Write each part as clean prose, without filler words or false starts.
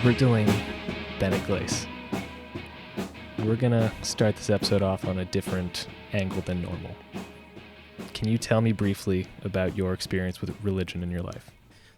Robert Delany, Bennett Glace. We're going to start this episode off on a different angle than normal. Can you tell me briefly about your experience with religion in your life?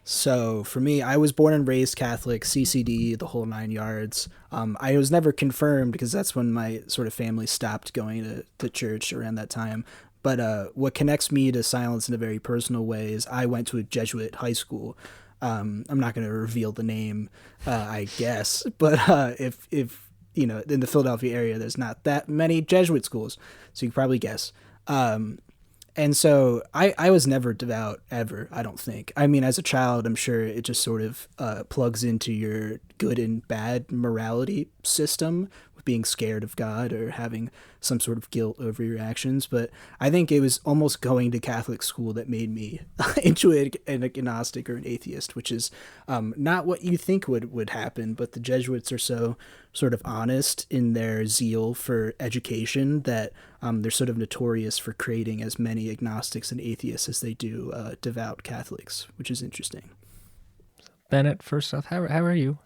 So for me, I was born and raised Catholic, CCD, the whole 9 yards. I was never confirmed because that's when my sort of family stopped going to the church around that time. But what connects me to silence in a very personal way is I went to a Jesuit high school. I'm not going to reveal the name, I guess. But if you know, in the Philadelphia area, there's not that many Jesuit schools, so you can probably guess. And so I was never devout ever, I don't think. I mean, as a child, I'm sure it just sort of plugs into your good and bad morality system with being scared of God or having some sort of guilt over your actions. But I think it was almost going to Catholic school that made me into an agnostic or an atheist, which is not what you think would happen. But the Jesuits are so sort of honest in their zeal for education that they're sort of notorious for creating as many agnostics and atheists as they do devout Catholics, which is interesting. Bennett, first off, how are you?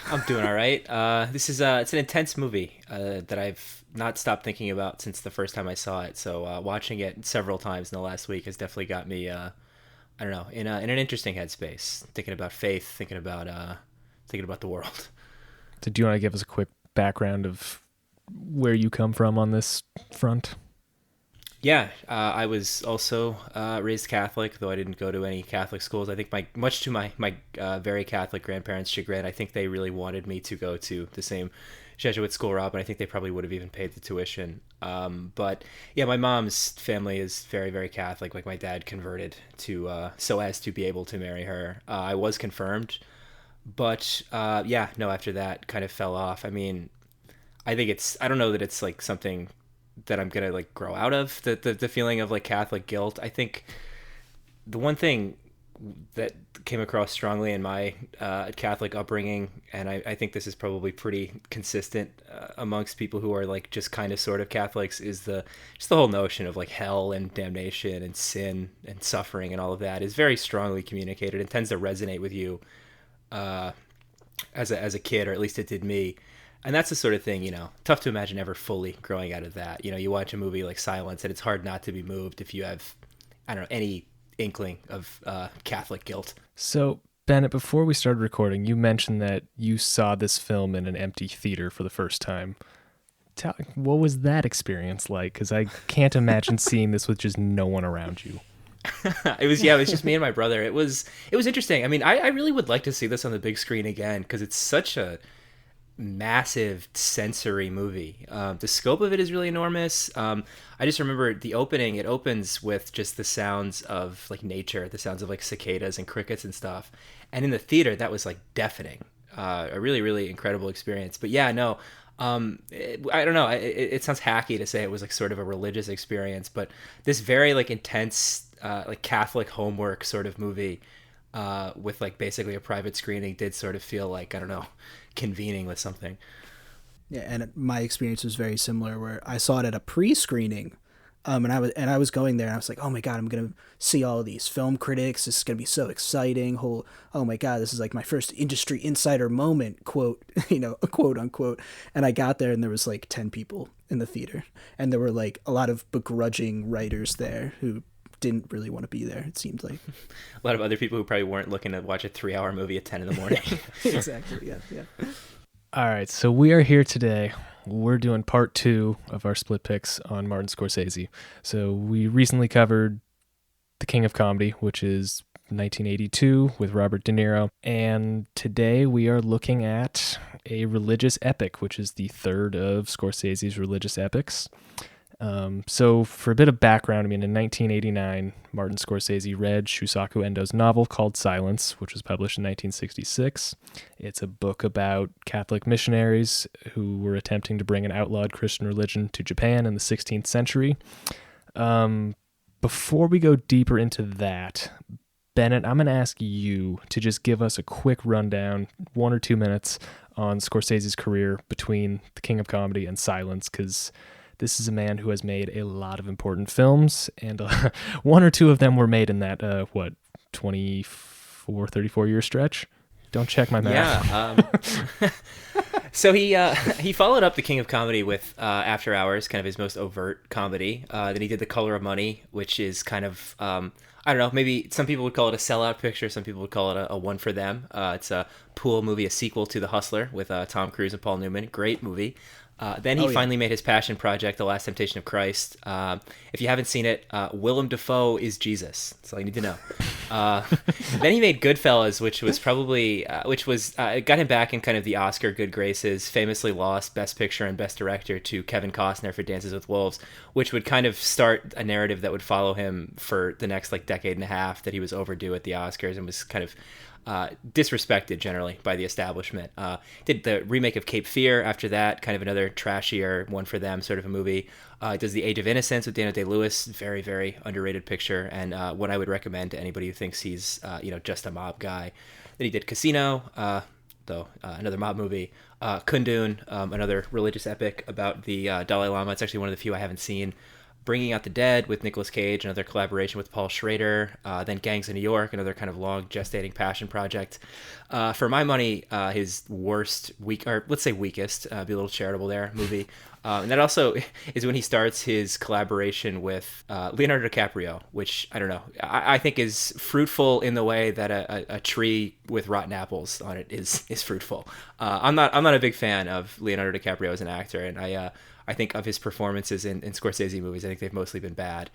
I'm doing all right. This is it's an intense movie that I've not stopped thinking about since the first time I saw it. So watching it several times in the last week has definitely got me, I don't know, in an interesting headspace, thinking about faith, thinking about the world. So do you want to give us a quick background of where you come from on this front? Yeah, I was also raised Catholic, though I didn't go to any Catholic schools. I think much to my very Catholic grandparents' chagrin, I think they really wanted me to go to the same Jesuit school route, and I think they probably would have even paid the tuition. But yeah, my mom's family is very, very Catholic. Like my dad converted to so as to be able to marry her. I was confirmed, but yeah, no, after that kind of fell off. I mean, I don't know that it's like something that I'm gonna like grow out of, the feeling of like Catholic guilt. I think the one thing that came across strongly in my Catholic upbringing, and I think this is probably pretty consistent amongst people who are like just kind of sort of Catholics, is the whole notion of like hell and damnation and sin and suffering and all of that is very strongly communicated and tends to resonate with you as a kid, or at least it did me. And that's the sort of thing, you know, tough to imagine ever fully growing out of that. You know, you watch a movie like Silence, and it's hard not to be moved if you have, I don't know, any inkling of Catholic guilt. So, Bennett, before we started recording, you mentioned that you saw this film in an empty theater for the first time. What was that experience like? Because I can't imagine seeing this with just no one around you. It was just me and my brother. It was interesting. I mean, I really would like to see this on the big screen again, because it's such a massive sensory movie. The scope of it is really enormous. I just remember the opening. It opens with just the sounds of like nature, the sounds of like cicadas and crickets and stuff. And in the theater, that was like deafening. A really, really incredible experience. But yeah, no, I don't know. It sounds hacky to say it was like sort of a religious experience, but this very like intense, like Catholic homework sort of movie, with like basically a private screening did sort of feel like, I don't know, convening with something. Yeah, and my experience was very similar, where I saw it at a pre-screening, and I was going there, and I was like, oh my god, I'm gonna see all of these film critics. This is gonna be so exciting. Oh my god, this is like my first industry insider moment, quote, you know, quote unquote. And I got there, and there was like 10 people in the theater, and there were like a lot of begrudging writers there who didn't really want to be there, it seemed like. A lot of other people who probably weren't looking to watch a 3-hour movie at 10 in the morning. Exactly, yeah. All right, so we are here today. We're doing part 2 of our split picks on Martin Scorsese. So we recently covered The King of Comedy, which is 1982 with Robert De Niro. And today we are looking at a religious epic, which is the third of Scorsese's religious epics. So for a bit of background, I mean, in 1989, Martin Scorsese read Shusaku Endo's novel called Silence, which was published in 1966. It's a book about Catholic missionaries who were attempting to bring an outlawed Christian religion to Japan in the 16th century. Before we go deeper into that, Bennett, I'm going to ask you to just give us a quick rundown, 1 or 2 minutes, on Scorsese's career between The King of Comedy and Silence, because this is a man who has made a lot of important films, and 1 or 2 of them were made in that, 34-year stretch? Don't check my math. Yeah. So he followed up The King of Comedy with After Hours, kind of his most overt comedy. Then he did The Color of Money, which is kind of I don't know, maybe some people would call it a sellout picture, some people would call it a one for them. It's a pool movie, a sequel to The Hustler with Tom Cruise and Paul Newman. Great movie. Then he finally made his passion project, The Last Temptation of Christ. If you haven't seen it, Willem Dafoe is Jesus. That's all you need to know. Then he made Goodfellas, which was probably, it got him back in kind of the Oscar good graces, famously lost Best Picture and Best Director to Kevin Costner for Dances with Wolves, which would kind of start a narrative that would follow him for the next like decade and a half, that he was overdue at the Oscars and was kind of disrespected generally by the establishment. Did the remake of Cape Fear after that, kind of another trashier one for them sort of a movie. Does The Age of Innocence with Daniel Day-Lewis, very, very underrated picture, and what I would recommend to anybody who thinks he's just a mob guy. Then he did Casino, another mob movie. Kundun, another religious epic about the Dalai Lama. It's actually one of the few I haven't seen. Bringing Out the Dead with Nicolas Cage, another collaboration with Paul Schrader. Then Gangs of New York, another kind of long gestating passion project. For my money, his weakest, be a little charitable there, movie. And that also is when he starts his collaboration with Leonardo DiCaprio, which, I don't know, I think is fruitful in the way that a tree with rotten apples on it is fruitful. I'm not a big fan of Leonardo DiCaprio as an actor, and I think of his performances in Scorsese movies, I think they've mostly been bad.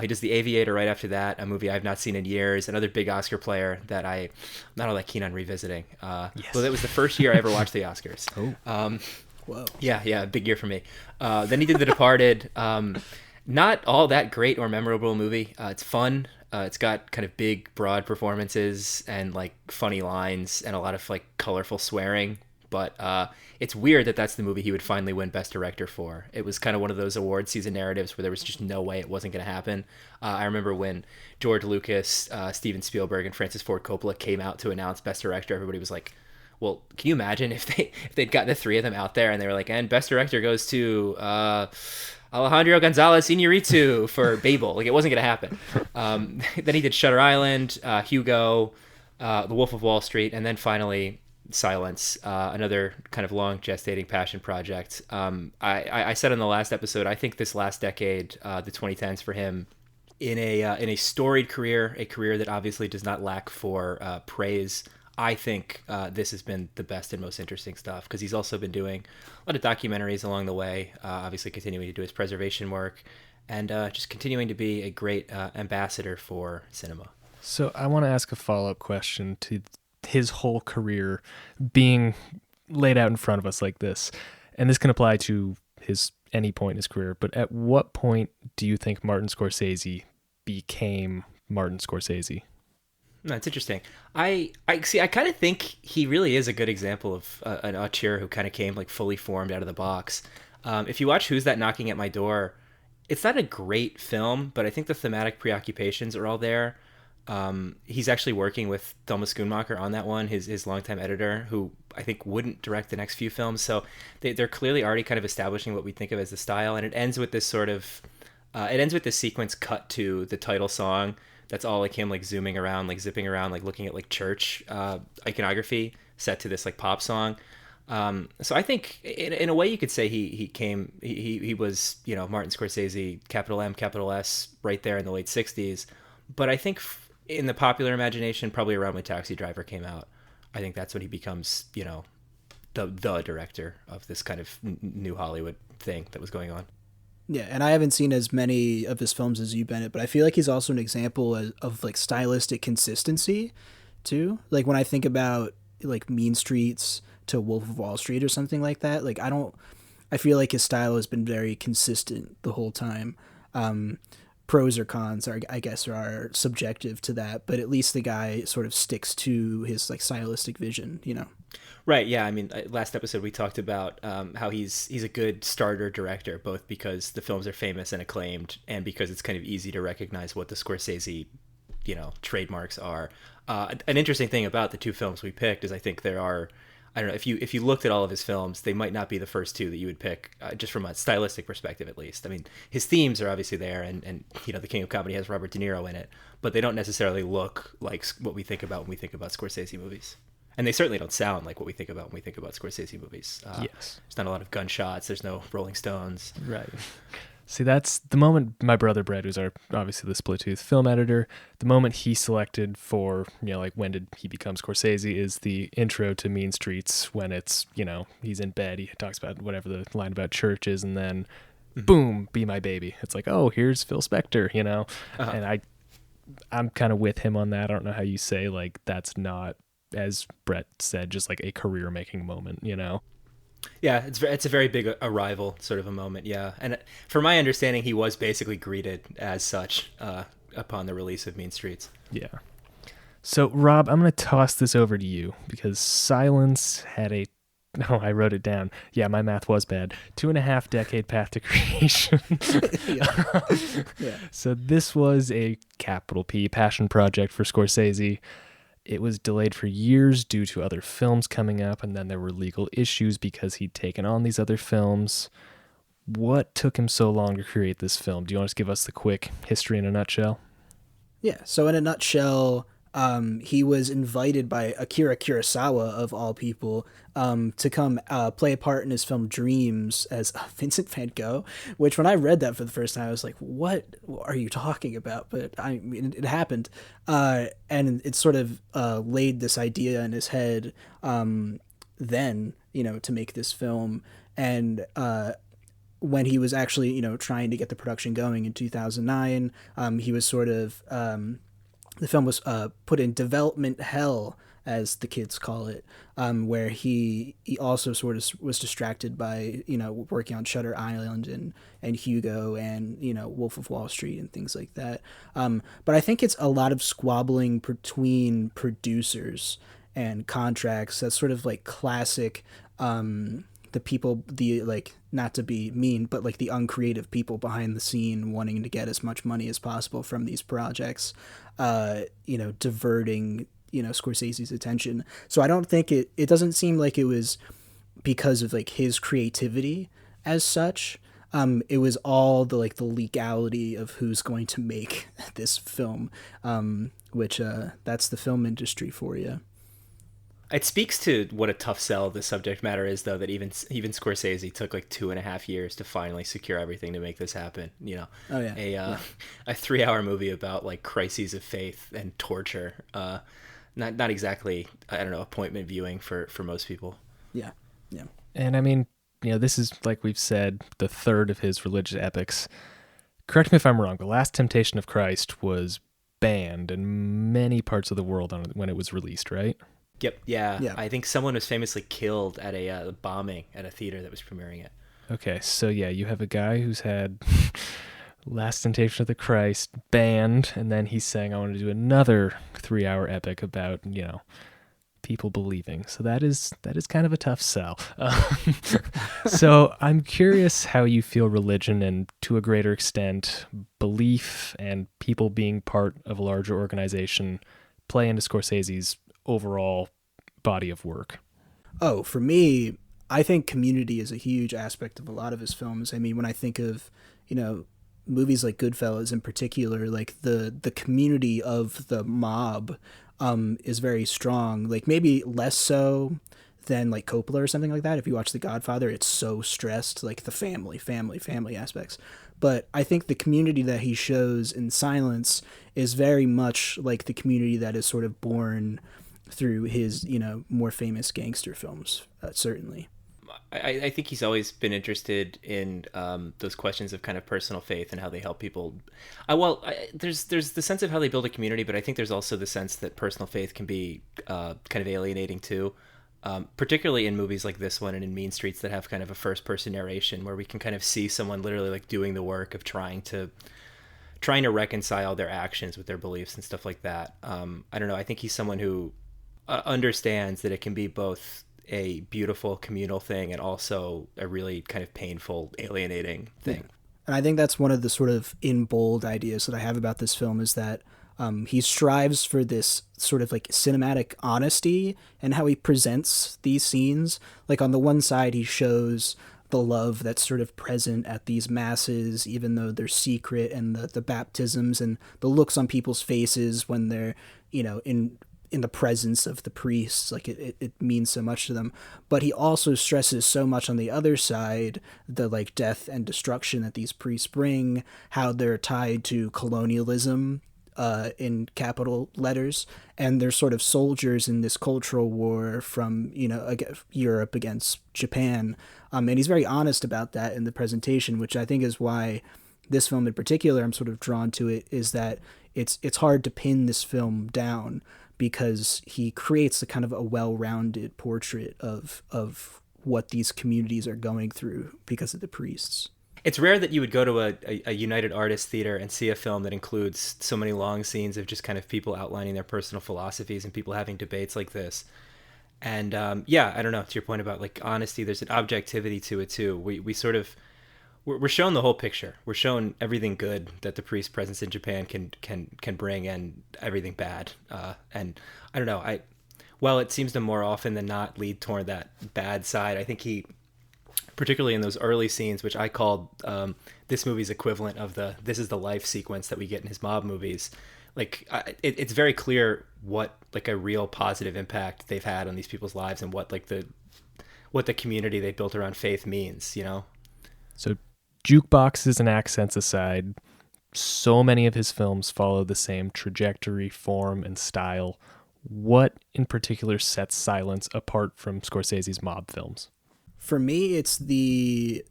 He does The Aviator right after that, a movie I've not seen in years, another big Oscar player that I'm not all that keen on revisiting. Yes. Well, that was the first year I ever watched the Oscars. Oh. Whoa. Yeah, big year for me. Then he did The Departed. Not all that great or memorable movie. It's fun. It's got kind of big, broad performances and like funny lines and a lot of like colorful swearing. But it's weird that that's the movie he would finally win Best Director for. It was kind of one of those award season narratives where there was just no way it wasn't going to happen. I remember when George Lucas, Steven Spielberg, and Francis Ford Coppola came out to announce Best Director, everybody was like, well, can you imagine if they'd gotten the three of them out there and they were like, and Best Director goes to Alejandro Gonzalez Iñárritu for Babel. Like, it wasn't going to happen. Then he did Shutter Island, Hugo, The Wolf of Wall Street, and then finally Silence, another kind of long gestating passion project. I said on the last episode, I think this last decade, the 2010s for him, in a storied career, a career that obviously does not lack for praise, I think this has been the best and most interesting stuff, because he's also been doing a lot of documentaries along the way, obviously continuing to do his preservation work, and just continuing to be a great ambassador for cinema. So I want to ask a follow-up question to his whole career being laid out in front of us like this. And this can apply to any point in his career, but at what point do you think Martin Scorsese became Martin Scorsese? No, it's interesting. I kind of think he really is a good example of an auteur who kind of came like fully formed out of the box. If you watch Who's That Knocking at My Door, it's not a great film, but I think the thematic preoccupations are all there. He's actually working with Thomas Schoonmaker on that one, his longtime editor, who I think wouldn't direct the next few films. So they're clearly already kind of establishing what we think of as the style. And it ends with this sort of, sequence cut to the title song. That's all like him like zooming around, like zipping around, like looking at like church iconography set to this like pop song. So I think in a way you could say he was, Martin Scorsese, capital M, capital S, right there in the late 60s. But I think in the popular imagination, probably around when Taxi Driver came out, I think that's when he becomes, the director of this kind of new Hollywood thing that was going on. Yeah, and I haven't seen as many of his films as you, Bennett, but I feel like he's also an example of like stylistic consistency too. Like when I think about like Mean Streets to Wolf of Wall Street or something like that, like I feel like his style has been very consistent the whole time. Pros or cons are subjective to that, but at least the guy sort of sticks to his like stylistic vision, Right. Yeah. I mean, last episode we talked about how he's a good starter director, both because the films are famous and acclaimed, and because it's kind of easy to recognize what the Scorsese, trademarks are. An interesting thing about the two films we picked is I think there are, I don't know, if you looked at all of his films, they might not be the first two that you would pick, just from a stylistic perspective at least. I mean, his themes are obviously there, and The King of Comedy has Robert De Niro in it, but they don't necessarily look like what we think about when we think about Scorsese movies. and they certainly don't sound like what we think about when we think about Scorsese movies. Yes. There's not a lot of gunshots. There's no Rolling Stones. Right. See, that's the moment my brother Brett, who's obviously the Split Tooth film editor, the moment he selected for, like when did he become Scorsese is the intro to Mean Streets, when it's, he's in bed, he talks about whatever the line about church is, and then boom, Be My Baby. It's like, oh, here's Phil Spector, and I'm kind of with him on that. I don't know how you say, like, that's not, as Brett said, just like a career making moment, Yeah, it's a very big arrival sort of a moment, yeah. And from my understanding, he was basically greeted as such upon the release of Mean Streets. Yeah. So, Rob, I'm going to toss this over to you because Silence had I wrote it down. Yeah, my math was bad. 2.5 decade path to creation. Yeah. So this was a capital P passion project for Scorsese. It was delayed for years due to other films coming up, and then there were legal issues because he'd taken on these other films. What took him so long to create this film? Do you want to give us the quick history in a nutshell? Yeah, so in a nutshell, he was invited by Akira Kurosawa, of all people, to come play a part in his film Dreams as Vincent van Gogh, which when I read that for the first time, I was like, what are you talking about? But I mean, it happened. And it sort of laid this idea in his head then, to make this film. And when he was actually, trying to get the production going in 2009, he was sort of... the film was put in development hell, as the kids call it, where he also sort of was distracted by, working on Shutter Island and Hugo and, Wolf of Wall Street and things like that. But I think it's a lot of squabbling between producers and contracts. That's sort of like classic, the people, not to be mean, but like the uncreative people behind the scene wanting to get as much money as possible from these projects, diverting, Scorsese's attention. So I don't think it doesn't seem like it was because of like his creativity as such. It was all the legality of who's going to make this film, which that's the film industry for you. It speaks to what a tough sell the subject matter is, though, that even Scorsese took like 2.5 years to finally secure everything to make this happen. Oh yeah, a 3-hour movie about like crises of faith and torture. Not exactly, I don't know, appointment viewing for most people. Yeah. And I mean, this is, like we've said, the third of his religious epics. Correct me if I'm wrong. The Last Temptation of Christ was banned in many parts of the world when it was released, right? Yep. Yeah. I think someone was famously killed at a bombing at a theater that was premiering it. Okay, so yeah, you have a guy who's had Last Temptation of the Christ banned, and then he's saying, I want to do another 3-hour epic about, people believing. So that is kind of a tough sell. So I'm curious how you feel religion and, to a greater extent, belief and people being part of a larger organization play into Scorsese's overall body of work. Oh, for me, I think community is a huge aspect of a lot of his films. I mean, when I think of, movies like Goodfellas in particular, like the community of the mob is very strong. Like maybe less so than like Coppola or something like that. If you watch The Godfather, it's so stressed, like the family aspects. But I think the community that he shows in Silence is very much like the community that is sort of born through his, more famous gangster films, certainly. I think he's always been interested in those questions of kind of personal faith and how they help people. There's the sense of how they build a community, but I think there's also the sense that personal faith can be kind of alienating too, particularly in movies like this one and in Mean Streets that have kind of a first-person narration where we can kind of see someone literally like doing the work of trying to reconcile their actions with their beliefs and stuff like that. I don't know. I think he's someone who understands that it can be both a beautiful communal thing and also a really kind of painful, alienating thing. And I think that's one of the sort of in bold ideas that I have about this film is that he strives for this sort of like cinematic honesty and how he presents these scenes. Like on the one side, he shows the love that's sort of present at these masses, even though they're secret, and the baptisms and the looks on people's faces when they're, in the presence of the priests, like it means so much to them. But he also stresses so much on the other side, the like death and destruction that these priests bring, how they're tied to colonialism, in capital letters, and they're sort of soldiers in this cultural war from, you know, Europe against Japan. And he's very honest about that in the presentation, which I think is why this film in particular, I'm sort of drawn to it, is that it's hard to pin this film down because he creates a kind of a well-rounded portrait of what these communities are going through because of the priests. It's rare that you would go to a United Artists Theater and see a film that includes so many long scenes of just kind of people outlining their personal philosophies and people having debates like this. And yeah, I don't know, to your point about like honesty, there's an objectivity to it too. We sort of, we're shown the whole picture. We're shown everything good that the priest presence in Japan can bring, and everything bad. And I don't know, well, it seems to more often than not lead toward that bad side. I think he, particularly in those early scenes, which I called this movie's equivalent of the "This Is the Life" sequence that we get in his mob movies. Like it's very clear what like a real positive impact they've had on these people's lives, and what like what the community they built around faith means, you know. So jukeboxes and accents aside, so many of his films follow the same trajectory, form, and style. What in particular sets Silence apart from Scorsese's mob films? For me, it's the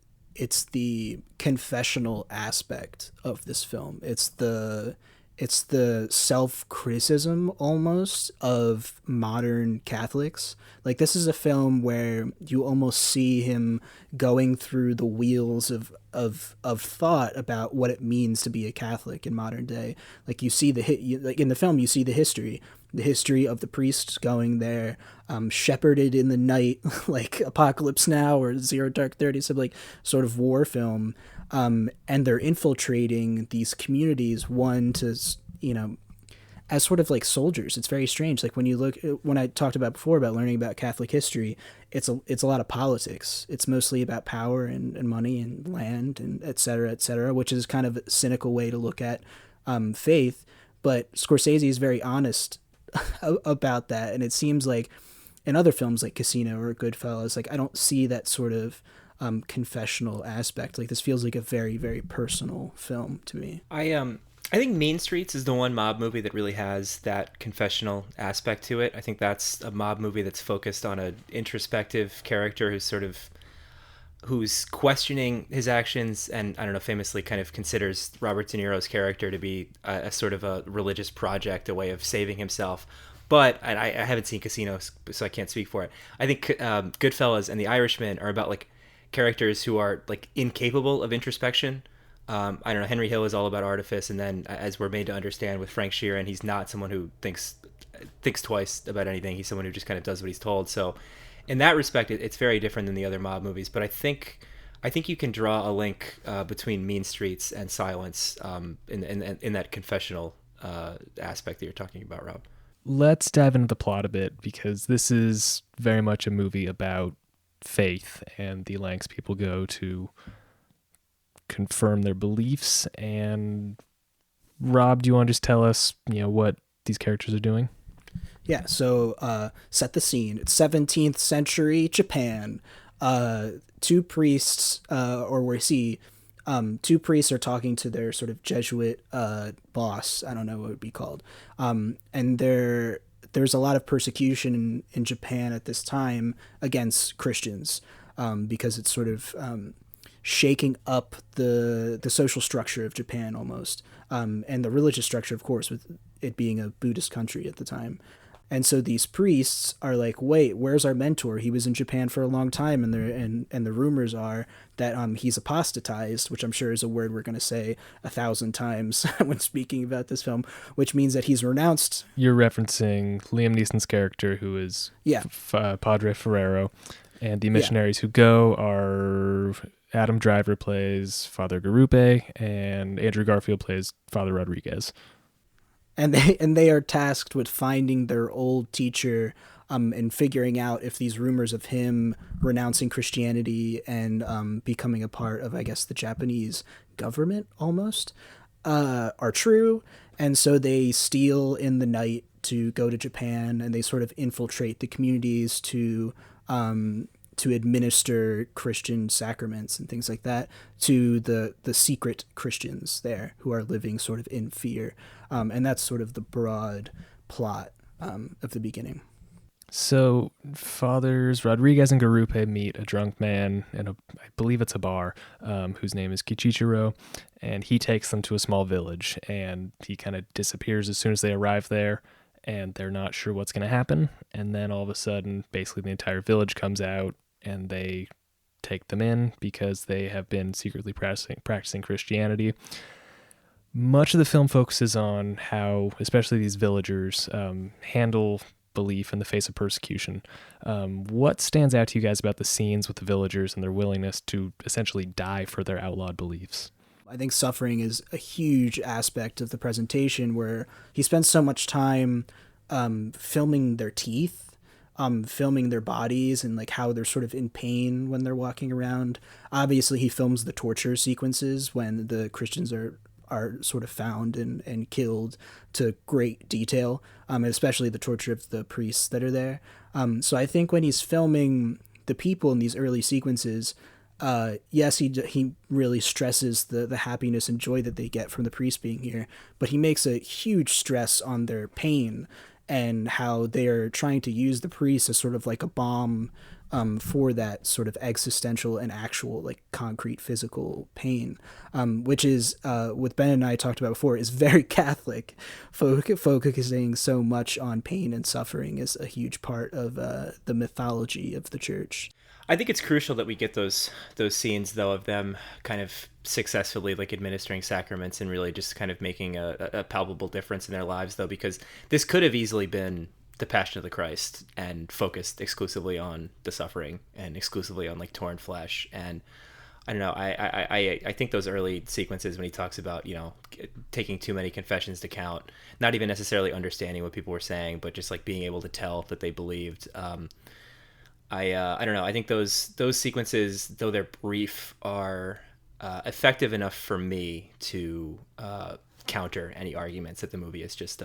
confessional aspect of this film. It's the self-criticism almost of modern Catholics. Like, this is a film where you almost see him going through the wheels of thought about what it means to be a Catholic in modern day. Like, you see like in the film, you see the history of the priests going there, shepherded in the night, like Apocalypse Now or Zero Dark 30, some like sort of war film. And they're infiltrating these communities, one to, you know, as sort of like soldiers. It's very strange. Like when I talked about before about learning about Catholic history, it's a lot of politics. It's mostly about power and money and land and et cetera, which is kind of a cynical way to look at faith. But Scorsese is very honest about that. And it seems like in other films like Casino or Goodfellas, like I don't see that sort of confessional aspect. Like, this feels like a very, very personal film to me. I think Mean Streets is the one mob movie that really has that confessional aspect to it. I think that's a mob movie that's focused on an introspective character who's questioning his actions, and I don't know, famously kind of considers Robert De Niro's character to be a sort of a religious project, a way of saving himself. But I haven't seen Casino, so I can't speak for it. I think Goodfellas and The Irishman are about like characters who are like incapable of introspection. I don't know, Henry Hill is all about artifice, and then as we're made to understand with Frank Sheeran, he's not someone who thinks twice about anything. He's someone who just kind of does what he's told. So in that respect, it's very different than the other mob movies. But I think you can draw a link between Mean Streets and Silence in that confessional aspect that you're talking about, Rob. Let's dive into the plot a bit, because this is very much a movie about faith and the lengths people go to confirm their beliefs. And Rob, do you want to just tell us, what these characters are doing? Yeah, so set the scene. It's 17th century Japan. Two priests, two priests are talking to their sort of Jesuit boss. I don't know what it would be called. And there's a lot of persecution in Japan at this time against Christians, because it's sort of shaking up the social structure of Japan almost, and the religious structure, of course, with it being a Buddhist country at the time. And so these priests are like, wait, where's our mentor? He was in Japan for a long time, and the rumors are that he's apostatized, which I'm sure is a word we're going to say 1,000 times when speaking about this film, which means that he's renounced. You're referencing Liam Neeson's character, who is Padre Ferreiro, and the missionaries who go are Adam Driver plays Father Garupe, and Andrew Garfield plays Father Rodrigues. And they are tasked with finding their old teacher, and figuring out if these rumors of him renouncing Christianity and becoming a part of, I guess, the Japanese government almost, are true. And so they steal in the night to go to Japan, and they sort of infiltrate the communities to administer Christian sacraments and things like that to the secret Christians there who are living sort of in fear. And that's sort of the broad plot of the beginning. So Fathers Rodrigues and Garupe meet a drunk man in I believe it's a bar, whose name is Kichichiro, and he takes them to a small village, and he kind of disappears as soon as they arrive there, and they're not sure what's going to happen. And then all of a sudden, basically the entire village comes out, and they take them in because they have been secretly practicing Christianity. Much of the film focuses on how, especially these villagers, handle belief in the face of persecution. What stands out to you guys about the scenes with the villagers and their willingness to essentially die for their outlawed beliefs? I think suffering is a huge aspect of the presentation, where he spends so much time filming their teeth, filming their bodies, and like how they're sort of in pain when they're walking around. Obviously, he films the torture sequences when the Christians are sort of found and killed to great detail, especially the torture of the priests that are there. So I think when he's filming the people in these early sequences, yes, he really stresses the happiness and joy that they get from the priests being here, but he makes a huge stress on their pain and how they are trying to use the priests as sort of like a balm for that sort of existential and actual, like, concrete physical pain, which is what Ben and I talked about before, is very Catholic. Focusing so much on pain and suffering is a huge part of the mythology of the church. I think it's crucial that we get those scenes, though, of them kind of successfully, like, administering sacraments and really just kind of making a palpable difference in their lives, though, because this could have easily been the Passion of the Christ and focused exclusively on the suffering and exclusively on, like, torn flesh. And I don't know, I think those early sequences when he talks about, you know, taking too many confessions to count, not even necessarily understanding what people were saying, but just, like, being able to tell that they believed. I don't know. I think those sequences, though they're brief, are effective enough for me to counter any arguments that the movie is just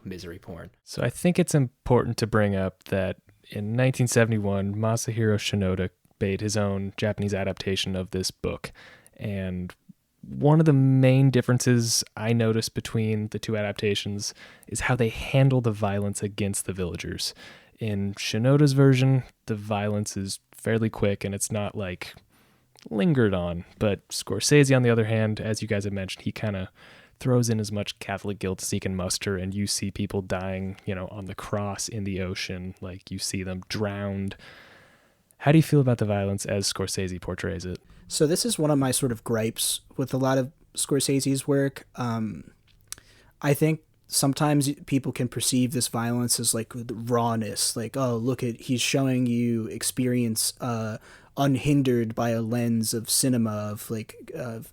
misery porn. So I think it's important to bring up that in 1971, Masahiro Shinoda made his own Japanese adaptation of this book, and one of the main differences I noticed between the two adaptations is how they handle the violence against the villagers. In Shinoda's version, the violence is fairly quick and it's not, like, lingered on. But Scorsese, on the other hand, as you guys have mentioned, he kind of throws in as much Catholic guilt as he can muster, and you see people dying, on the cross in the ocean. Like, you see them drowned. How do you feel about the violence as Scorsese portrays it? So this is one of my sort of gripes with a lot of Scorsese's work. I think sometimes people can perceive this violence as, like, the rawness, like, oh, look at, he's showing you experience unhindered by a lens of cinema, of, like, of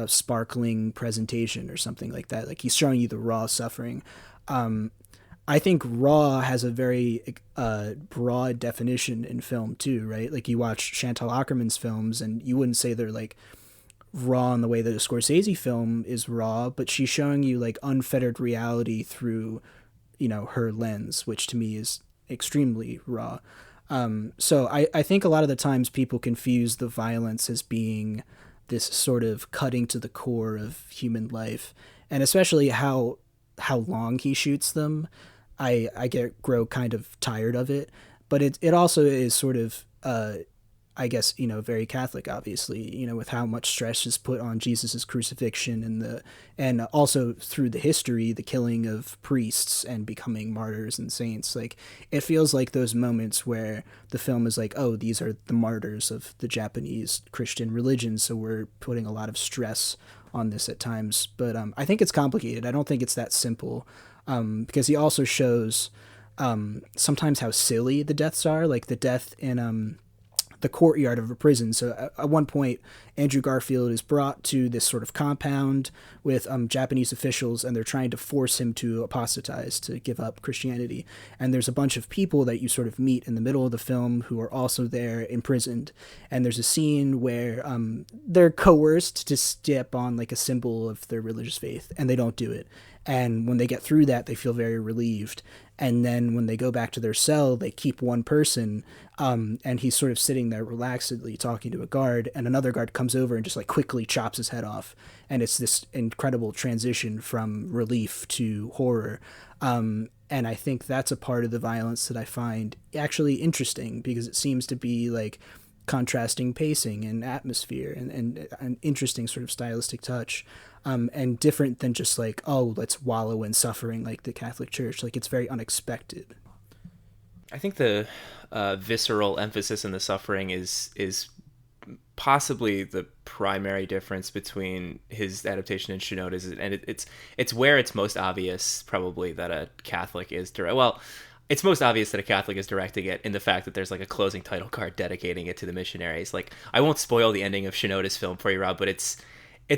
sparkling presentation or something like that. Like, he's showing you the raw suffering. I think raw has a very broad definition in film too, right? Like, you watch Chantal Akerman's films and you wouldn't say they're, like, raw in the way that a Scorsese film is raw, but she's showing you, like, unfettered reality through, her lens, which to me is extremely raw. So I think a lot of the times people confuse the violence as being this sort of cutting to the core of human life, and especially how long he shoots them. I grow kind of tired of it, but it also is sort of I guess, very Catholic, obviously, with how much stress is put on Jesus's crucifixion and also through the history, the killing of priests and becoming martyrs and saints. Like, it feels like those moments where the film is like, oh, these are the martyrs of the Japanese Christian religion, so we're putting a lot of stress on this at times. But I think it's complicated. I don't think it's that simple, because he also shows sometimes how silly the deaths are, like the death in the courtyard of a prison. So at one point, Andrew Garfield is brought to this sort of compound with Japanese officials, and they're trying to force him to apostatize, to give up Christianity. And there's a bunch of people that you sort of meet in the middle of the film who are also there imprisoned. And there's a scene where they're coerced to step on, like, a symbol of their religious faith, and they don't do it. And when they get through that, they feel very relieved. And then when they go back to their cell, they keep one person, and he's sort of sitting there relaxedly talking to a guard, and another guard comes over and just like quickly chops his head off. And it's this incredible transition from relief to horror. And I think that's a part of the violence that I find actually interesting, because it seems to be like contrasting pacing and atmosphere and an interesting sort of stylistic touch, and different than just like, oh, let's wallow in suffering like the Catholic Church. Like, it's very unexpected. I think the visceral emphasis on the suffering is possibly the primary difference between his adaptation and Shinoda's, and it's where it's most obvious probably that a Catholic is direct. Well, it's most obvious that a Catholic is directing it in the fact that there's like a closing title card dedicating it to the missionaries. Like, I won't spoil the ending of Shinoda's film for you, Rob, but it's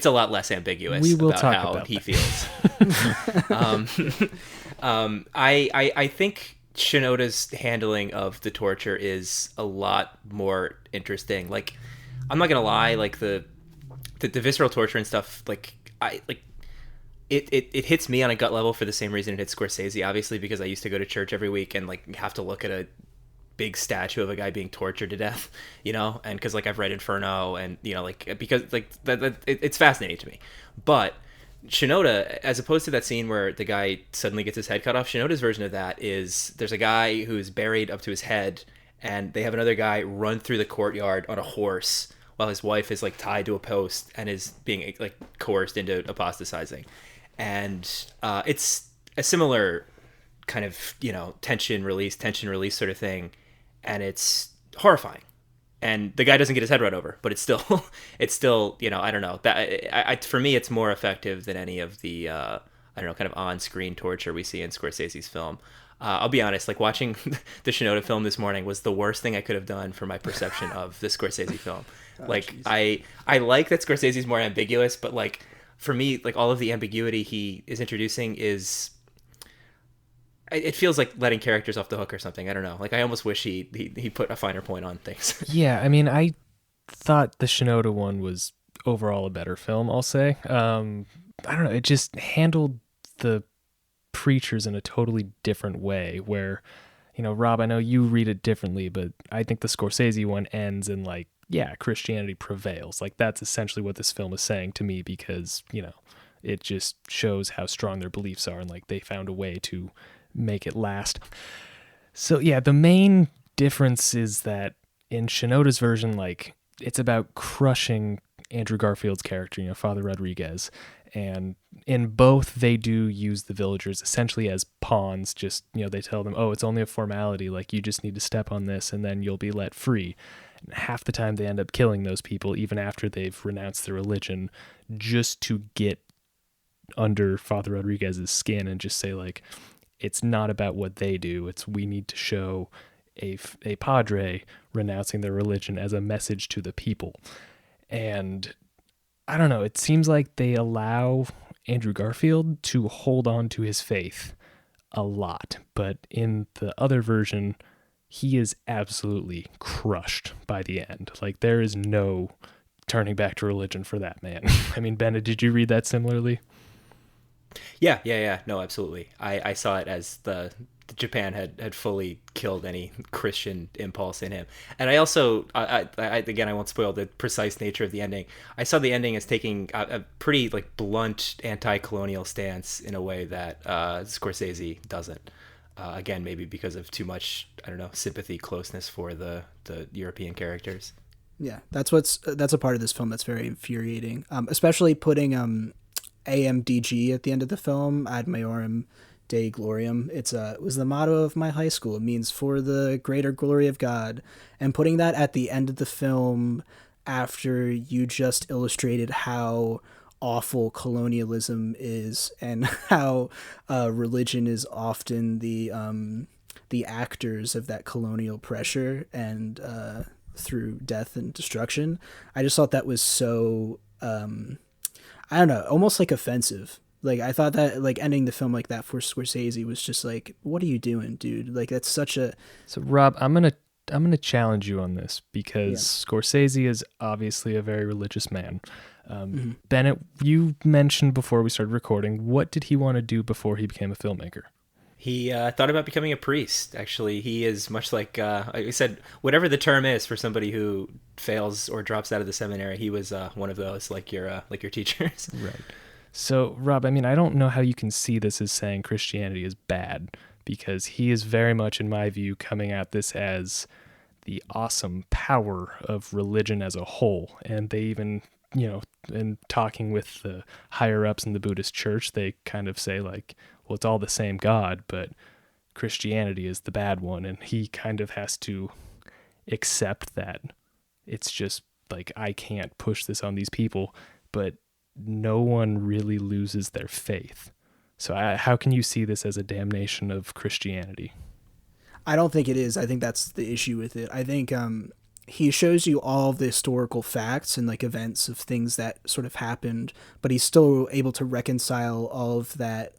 a lot less ambiguous about how he feels. I think Shinoda's handling of the torture is a lot more interesting. Like, I'm not gonna lie, like the visceral torture and stuff, it hits me on a gut level for the same reason it hits Scorsese, obviously, because I used to go to church every week and like have to look at a big statue of a guy being tortured to death, you know, and because like I've read Inferno, and you know, like, because like it's fascinating to me. But Shinoda, as opposed to that scene where the guy suddenly gets his head cut off, Shinoda's version of that is there's a guy who's buried up to his head, and they have another guy run through the courtyard on a horse while his wife is like tied to a post and is being like coerced into apostatizing. And it's a similar kind of, you know, tension release sort of thing, and it's horrifying. And the guy doesn't get his head right over, but it's still, you know, I don't know, that for me it's more effective than any of the I don't know, kind of on-screen torture we see in Scorsese's film. I'll be honest, like, watching the Shinoda film this morning was the worst thing I could have done for my perception of the Scorsese film. Like, geez. I like that Scorsese's more ambiguous, but like, for me, like, all of the ambiguity he is introducing is, it feels like letting characters off the hook or something. I don't know. Like, I almost wish he put a finer point on things. Yeah, I mean, I thought the Shinoda one was overall a better film, I'll say. I don't know, it just handled the preachers in a totally different way, where, you know, Rob, I know you read it differently, but I think the Scorsese one ends in like, yeah, Christianity prevails. Like, that's essentially what this film is saying to me, because, you know, it just shows how strong their beliefs are, and like they found a way to make it last. So yeah, the main difference is that in Shinoda's version, like, it's about crushing Andrew Garfield's character, you know, Father Rodrigues. And in both, they do use the villagers essentially as pawns. Just, you know, they tell them, oh, it's only a formality. Like, you just need to step on this and then you'll be let free. And half the time they end up killing those people, even after they've renounced their religion, just to get under Father Rodriguez's skin and just say, like, it's not about what they do. It's, we need to show a padre renouncing their religion as a message to the people. And I don't know, it seems like they allow Andrew Garfield to hold on to his faith a lot. But in the other version, he is absolutely crushed by the end. Like, there is no turning back to religion for that man. I mean, Bennett, did you read that similarly? Yeah. No, absolutely. I saw it as the Japan had fully killed any Christian impulse in him. And I also, I again, I won't spoil the precise nature of the ending. I saw the ending as taking a pretty like blunt anti-colonial stance in a way that Scorsese doesn't. Again, maybe because of too much, I don't know, sympathy, closeness for the European characters. Yeah, that's a part of this film that's very infuriating, especially putting AMDG at the end of the film, Ad Maiorem Dei Gloriam. It was the motto of my high school. It means for the greater glory of God. And putting that at the end of the film after you just illustrated how awful colonialism is and how religion is often the actors of that colonial pressure and through death and destruction. I just thought that was so I don't know, almost like offensive. Like, I thought that, like, ending the film like that for Scorsese was just like, what are you doing, dude? Like, that's such a... So, Rob, I'm going to gonna challenge you on this because Yeah. Scorsese is obviously a very religious man. Hmm. Bennett, you mentioned before we started recording, what did he want to do before he became a filmmaker? He thought about becoming a priest. Actually, he is much like I said, whatever the term is for somebody who fails or drops out of the seminary. He was one of those, like your teachers. Right. So, Rob, I mean, I don't know how you can see this as saying Christianity is bad because he is very much, in my view, coming at this as the awesome power of religion as a whole. And they even, in talking with the higher ups in the Buddhist church, they kind of say, like, well, it's all the same God, but Christianity is the bad one. And he kind of has to accept that it's just like, I can't push this on these people, but no one really loses their faith. So how can you see this as a damnation of Christianity? I don't think it is. I think that's the issue with it. I think he shows you all of the historical facts and like events of things that sort of happened, but he's still able to reconcile all of that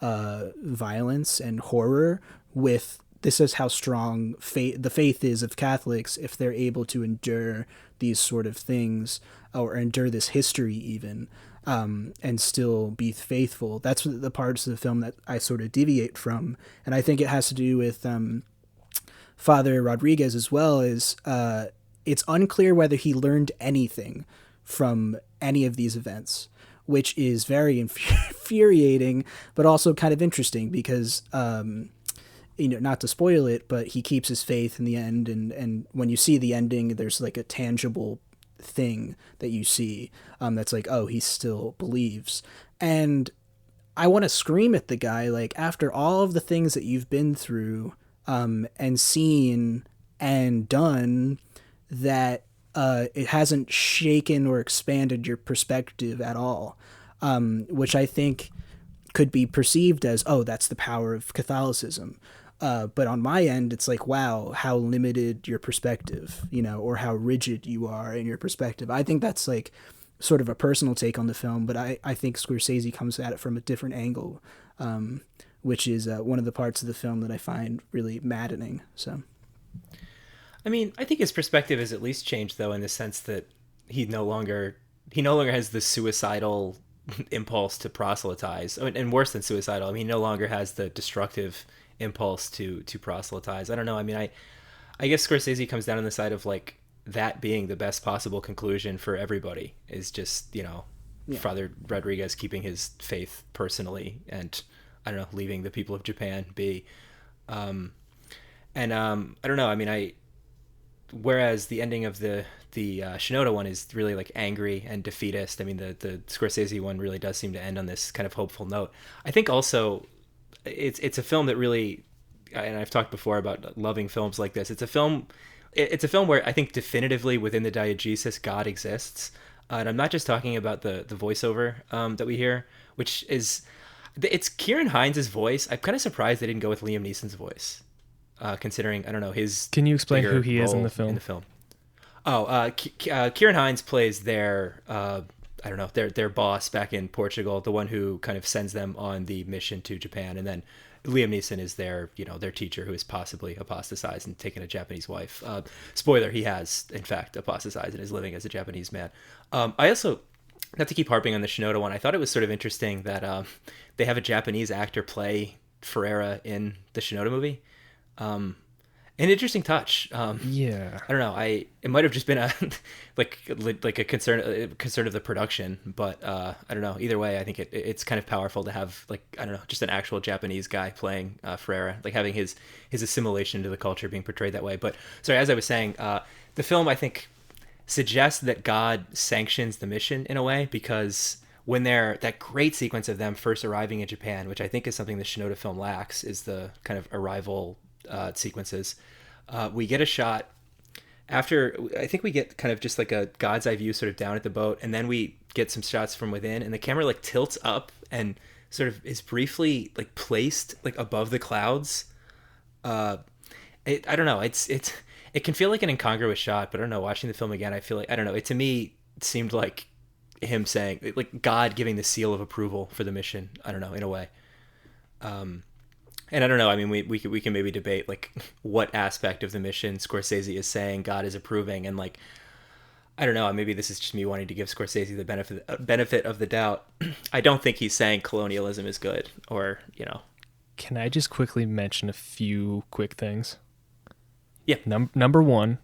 violence and horror with this is how strong the faith is of Catholics if they're able to endure these sort of things or endure this history even, and still be faithful. That's the parts of the film that I sort of deviate from, and I think it has to do with Father Rodrigues as well. Is it's unclear whether he learned anything from any of these events, which is very infuriating, but also kind of interesting because, not to spoil it, but he keeps his faith in the end. And when you see the ending, there's like a tangible thing that you see that's like, oh, he still believes. And I want to scream at the guy, like, after all of the things that you've been through and seen and done, that it hasn't shaken or expanded your perspective at all, which I think could be perceived as, oh, that's the power of Catholicism. But on my end, it's like, wow, how limited your perspective, or how rigid you are in your perspective. I think that's like sort of a personal take on the film, but I think Scorsese comes at it from a different angle, which is one of the parts of the film that I find really maddening. So, I mean, I think his perspective has at least changed, though, in the sense that he no longer has the suicidal impulse to proselytize, and worse than suicidal. I mean, he no longer has the destructive impulse to proselytize. I don't know. I mean, I guess Scorsese comes down on the side of like that being the best possible conclusion for everybody is just, yeah. Father Rodrigues keeping his faith personally and, I don't know, leaving the people of Japan be. I don't know. I mean, whereas the ending of the Shinoda one is really like angry and defeatist. I mean, the Scorsese one really does seem to end on this kind of hopeful note. I think also it's a film that really, and I've talked before about loving films like this. It's a film where I think definitively within the diegesis God exists, and I'm not just talking about the voiceover that we hear, which is it's Kieran Hines' voice. I'm kind of surprised they didn't go with Liam Neeson's voice, considering, I don't know, his. Can you explain who he is in the film? Oh, Kieran Hines plays their I don't know, their boss back in Portugal, the one who kind of sends them on the mission to Japan, and then Liam Neeson is their teacher who has possibly apostatized and taken a Japanese wife. Spoiler: he has in fact apostatized and is living as a Japanese man. I also, not to keep harping on the Shinoda one, I thought it was sort of interesting that they have a Japanese actor play Ferreiro in the Shinoda movie. An interesting touch. Yeah, I don't know. It might have just been a like a concern of the production, but I don't know. Either way, I think it's kind of powerful to have, like, I don't know, just an actual Japanese guy playing Ferreira, like having his assimilation to the culture being portrayed that way. But sorry, as I was saying, the film, I think, suggests that God sanctions the mission in a way, because when that great sequence of them first arriving in Japan, which I think is something the Shinoda film lacks, is the kind of arrival sequences. We get a shot after, I think we get kind of just like a God's eye view sort of down at the boat, and then we get some shots from within, and the camera like tilts up and sort of is briefly like placed like above the clouds. I don't know, it can feel like an incongruous shot, but I don't know, watching the film again, I feel like, I don't know, it to me seemed like him saying, like God giving the seal of approval for the mission, I don't know, in a way. And I don't know. I mean, we can maybe debate like what aspect of the mission Scorsese is saying God is approving, and like I don't know. Maybe this is just me wanting to give Scorsese the benefit of the doubt. I don't think he's saying colonialism is good, or you know. Can I just quickly mention a few quick things? Yeah. Number one,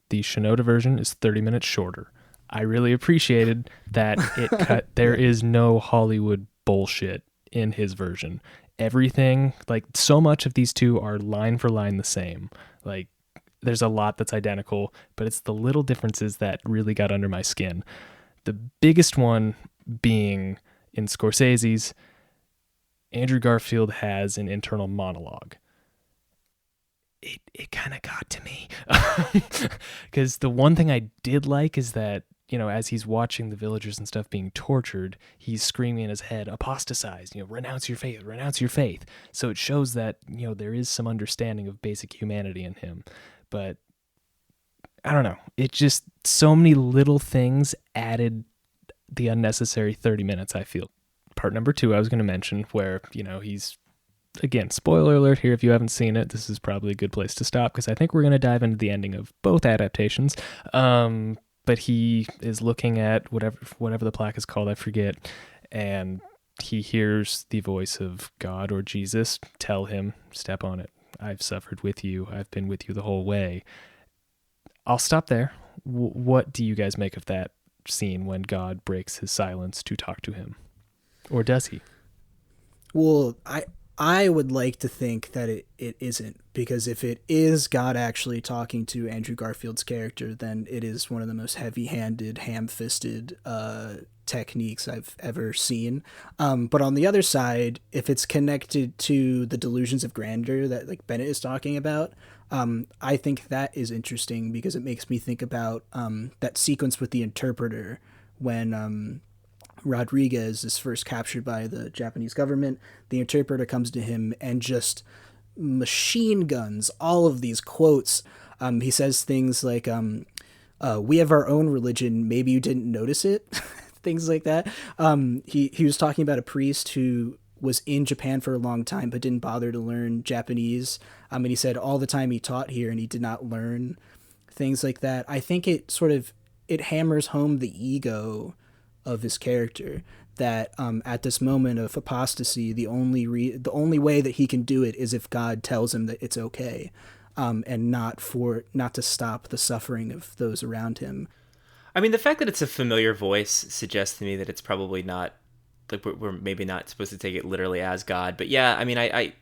the Shinoda version is 30 minutes shorter. I really appreciated that it cut. There is no Hollywood bullshit in his version. Everything, like so much of these two are line for line the same. Like there's a lot that's identical, but it's the little differences that really got under my skin. The biggest one being in Scorsese's, Andrew Garfield has an internal monologue. It kind of got to me. Because the one thing I did like is that, you know, as he's watching the villagers and stuff being tortured, he's screaming in his head, apostatize, you know, renounce your faith, renounce your faith. So it shows that, you know, there is some understanding of basic humanity in him. But I don't know. It just, so many little things added the unnecessary 30 minutes, I feel. Part number 2, I was going to mention where, you know, he's, again, spoiler alert here, if you haven't seen it, this is probably a good place to stop because I think we're going to dive into the ending of both adaptations. But he is looking at whatever the plaque is called, I forget, and he hears the voice of God or Jesus tell him, step on it. I've suffered with you. I've been with you the whole way. I'll stop there. What do you guys make of that scene when God breaks his silence to talk to him? Or does he? Well, I would like to think that it isn't, because if it is God actually talking to Andrew Garfield's character, then it is one of the most heavy-handed, ham-fisted techniques I've ever seen. But on the other side, if it's connected to the delusions of grandeur that like Bennett is talking about, I think that is interesting because it makes me think about that sequence with the interpreter when Rodrigues is first captured by the Japanese government. The interpreter comes to him and just machine guns all of these quotes. He says things like, we have our own religion, maybe you didn't notice it. Things like that. He was talking about a priest who was in Japan for a long time but didn't bother to learn Japanese. And he said all the time he taught here and he did not learn, things like that. I think it hammers home the ego of his character, that at this moment of apostasy, the only way that he can do it is if God tells him that it's okay, and not to stop the suffering of those around him. I mean, the fact that it's a familiar voice suggests to me that it's probably not, like, we're maybe not supposed to take it literally as God. But yeah, I mean, I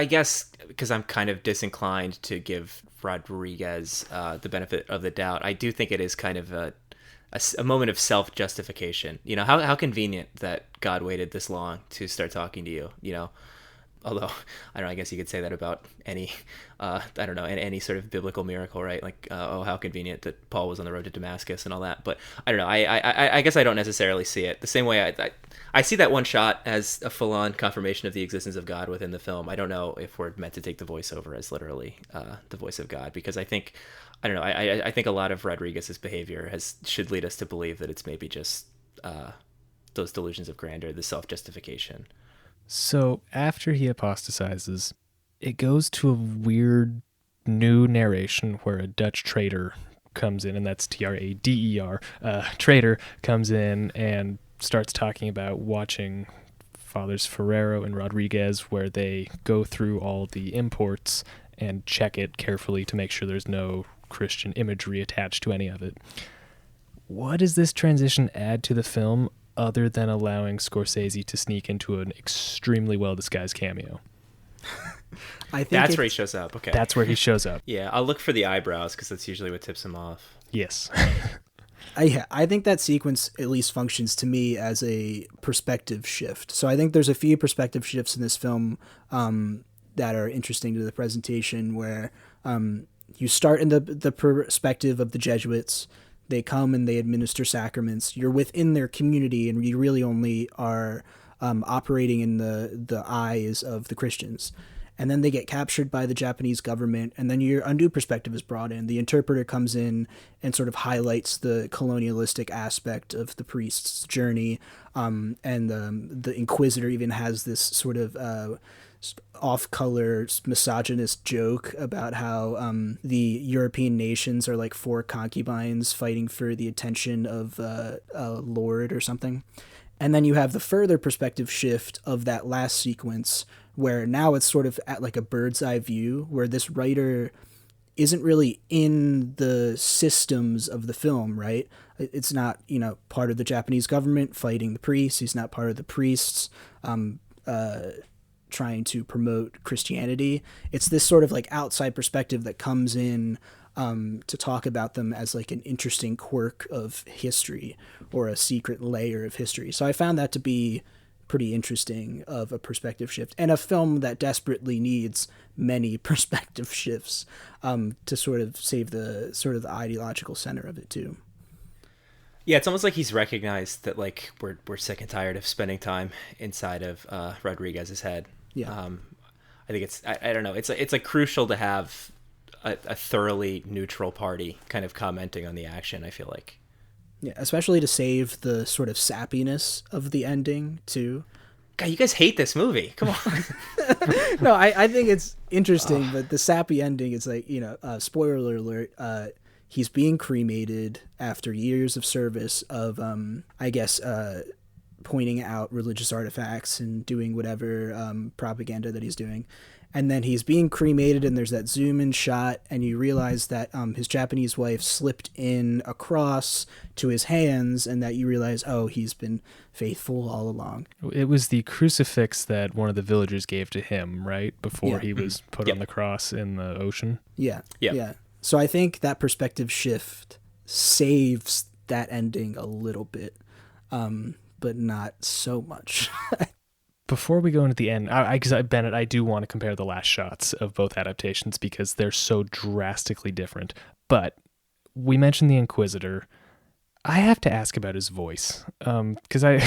guess because I'm kind of disinclined to give Rodrigues the benefit of the doubt, I do think it is kind of a moment of self-justification. You know, how convenient that God waited this long to start talking to you, you know? Although, I don't know, I guess you could say that about any, any sort of biblical miracle, right? Like, how convenient that Paul was on the road to Damascus and all that. But I don't know, I guess I don't necessarily see it the same way I see that one shot as a full-on confirmation of the existence of God within the film. I don't know if we're meant to take the voiceover as literally the voice of God, because I think I think a lot of Rodriguez's behavior should lead us to believe that it's maybe just those delusions of grandeur, the self-justification. So after he apostatizes, it goes to a weird new narration where a Dutch trader comes in, and that's Trader, trader comes in and starts talking about watching Fathers Ferreiro and Rodrigues, where they go through all the imports and check it carefully to make sure there's no Christian imagery attached to any of it. What does this transition add to the film other than allowing Scorsese to sneak into an extremely well-disguised cameo? I think that's where he shows up. Okay. That's where he shows up. Yeah, I'll look for the eyebrows because that's usually what tips him off. Yes. I think that sequence at least functions to me as a perspective shift. So I think there's a few perspective shifts in this film that are interesting to the presentation, where you start in the perspective of the Jesuits. They come and they administer sacraments. You're within their community, and you really only are operating in the eyes of the Christians. and then they get captured by the Japanese government, and then a new perspective is brought in. The interpreter comes in and sort of highlights the colonialistic aspect of the priest's journey, and the Inquisitor even has this sort of off-color misogynist joke about how the European nations are like four concubines fighting for the attention of a lord or something. And then you have the further perspective shift of that last sequence, where now it's sort of at like a bird's eye view, where this writer isn't really in the systems of the film, right? It's not, part of the Japanese government fighting the priests. He's not part of the priests trying to promote Christianity. It's this sort of like outside perspective that comes in to talk about them as like an interesting quirk of history or a secret layer of history. So I found that to be pretty interesting of a perspective shift, and a film that desperately needs many perspective shifts to sort of save the ideological center of it too. Yeah, it's almost like he's recognized that like we're sick and tired of spending time inside of Rodriguez's head. Yeah, I think I don't know. It's like crucial to have a thoroughly neutral party kind of commenting on the action, I feel like. Yeah, especially to save the sort of sappiness of the ending too. God, you guys hate this movie. Come on. No, I think it's interesting, but the sappy ending is like, spoiler alert, he's being cremated after years of service of, pointing out religious artifacts and doing whatever propaganda that he's doing. And then he's being cremated, and there's that zoom in shot, and you realize that his Japanese wife slipped in a cross to his hands, and that you realize, oh, he's been faithful all along. It was the crucifix that one of the villagers gave to him, right? Before he was put on the cross in the ocean. Yeah. So I think that perspective shift saves that ending a little bit, but not so much. Before we go into the end, Bennett, I do want to compare the last shots of both adaptations because they're so drastically different. But we mentioned the Inquisitor. I have to ask about his voice because I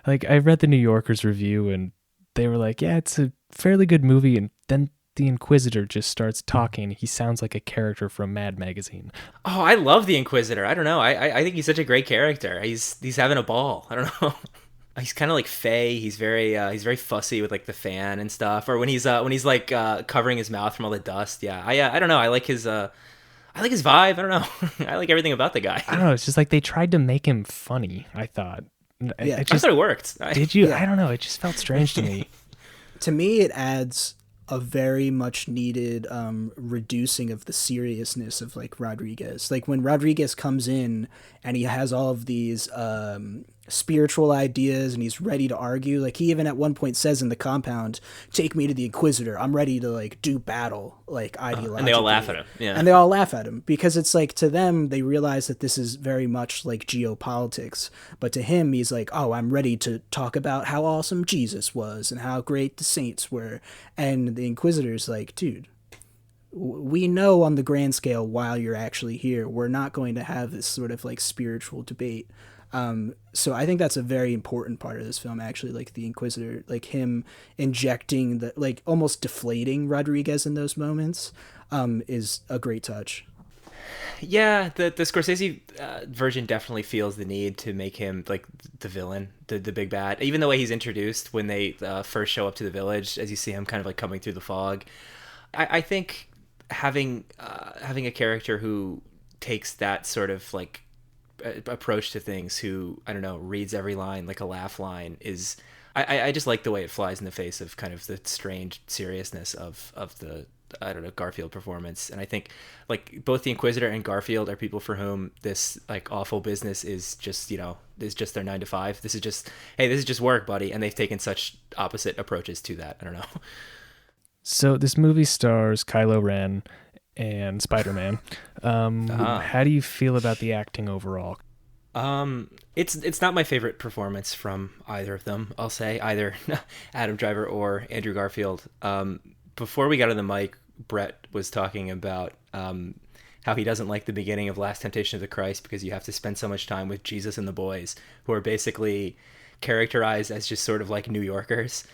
read the New Yorker's review and they were like, yeah, it's a fairly good movie, and then the Inquisitor just starts talking. He sounds like a character from Mad Magazine. Oh, I love the Inquisitor. I don't know. I think he's such a great character. He's having a ball. I don't know. He's kind of like Faye. He's very fussy with like the fan and stuff. Or when he's like covering his mouth from all the dust. Yeah, I don't know. I like his vibe. I don't know. I like everything about the guy. I don't know. It's just like they tried to make him funny, I thought. I thought it worked. Did you? Yeah. I don't know. It just felt strange to me. To me, it adds a very much needed reducing of the seriousness of like Rodriguez. Like when Rodriguez comes in and he has all of these spiritual ideas and he's ready to argue. Like he even at one point says in the compound, "Take me to the Inquisitor. I'm ready to like do battle." Like ideologically. And they all laugh at him. Yeah. And they all laugh at him because it's like to them they realize that this is very much like geopolitics, but to him he's like, "Oh, I'm ready to talk about how awesome Jesus was and how great the saints were." And the Inquisitor's like, "Dude, we know on the grand scale while you're actually here, we're not going to have this sort of like spiritual debate." So I think that's a very important part of this film, actually, like the Inquisitor, like him injecting the, like almost deflating Rodriguez in those moments, is a great touch. Yeah, the Scorsese version definitely feels the need to make him like the villain, the big bad. Even the way he's introduced when they first show up to the village, as you see him kind of like coming through the fog. I think having a character who takes that sort of like approach to things, who I don't know, reads every line like a laugh line, is I just like the way it flies in the face of kind of the strange seriousness of the I don't know, Garfield performance. And I think like both the Inquisitor and Garfield are people for whom this like awful business is just, is just their 9 to 5. This is just work, buddy. And they've taken such opposite approaches to that. I don't know. So this movie stars Kylo Ren and Spider-Man. How do you feel about the acting overall? It's not my favorite performance from either of them. I'll say either Adam Driver or Andrew Garfield. Before we got on the mic, Brett was talking about how he doesn't like the beginning of Last Temptation of the Christ because you have to spend so much time with Jesus and the boys, who are basically characterized as just sort of like New Yorkers.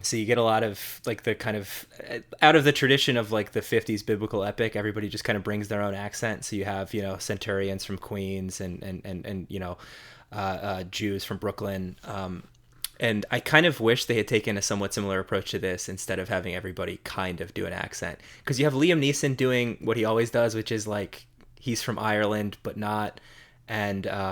So you get a lot of like the kind of out of the tradition of like the 50s biblical epic, everybody just kind of brings their own accent. So you have, centurions from Queens and Jews from Brooklyn. And I kind of wish they had taken a somewhat similar approach to this instead of having everybody kind of do an accent. Because you have Liam Neeson doing what he always does, which is like he's from Ireland, but not. And I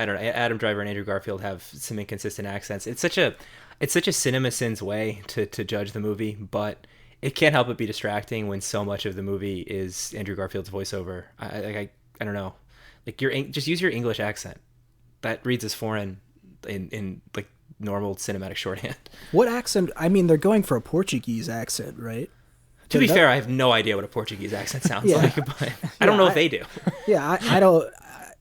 don't know, Adam Driver and Andrew Garfield have some inconsistent accents. It's such a CinemaSins way to judge the movie, but it can't help but be distracting when so much of the movie is Andrew Garfield's voiceover. I don't know, like just use your English accent. That reads as foreign in like normal cinematic shorthand. What accent? I mean, they're going for a Portuguese accent, right? To be fair, I have no idea what a Portuguese accent sounds like, but I don't know if they do. Yeah, I don't.